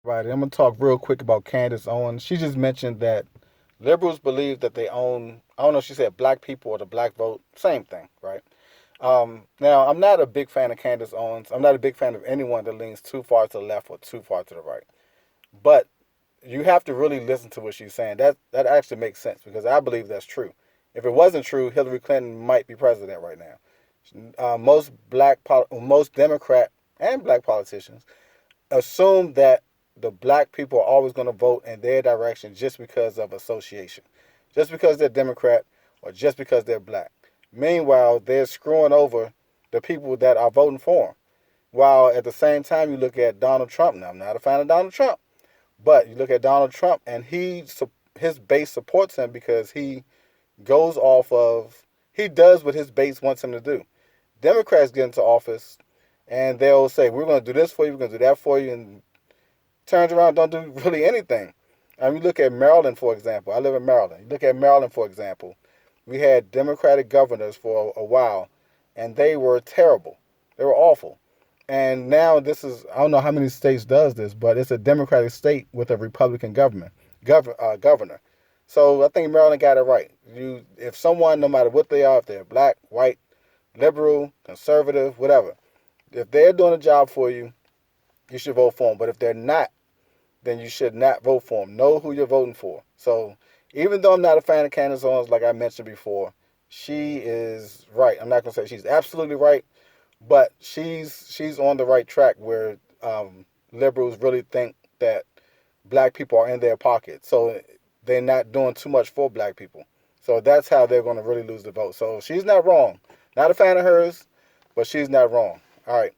Right. I'm gonna talk real quick about Candace Owens. She just mentioned that liberals believe that they own. I don't know if she said black people or the black vote. Same thing, right? Now, I'm not a big fan of Candace Owens. I'm not a big fan of anyone that leans too far to the left or too far to the right. But you have to really listen to what she's saying. That actually makes sense because I believe that's true. If it wasn't true, Hillary Clinton might be president right now. Most Democrat and black politicians assume that the black people are always going to vote in their direction just because of association, just because they're Democrat or just because they're black. Meanwhile, they're screwing over the people that are voting for them. While at the same time, you look at Donald Trump. Now, I'm not a fan of Donald Trump, but you look at Donald Trump, and his base supports him because goes off of he does what his base wants him to do. Democrats get into office, and they'll say, "We're going to do this for you. We're going to do that for you," and turns around, don't do really anything. I mean, you look at Maryland, for example. I live in Maryland. You look at Maryland, for example. We had Democratic governors for a while, and they were terrible. They were awful. And now I don't know how many states does this, but it's a Democratic state with a Republican governor. So I think Maryland got it right. If someone, no matter what they are, if they're black, white, liberal, conservative, whatever, if they're doing a job for you, you should vote for them. But if they're not, then you should not vote for them. Know who you're voting for. So even though I'm not a fan of Candace Owens, like I mentioned before, she is right. I'm not gonna say she's absolutely right, but she's on the right track where liberals really think that black people are in their pocket. So they're not doing too much for black people. So that's how they're going to really lose the vote. So she's not wrong. Not a fan of hers, but she's not wrong. All right.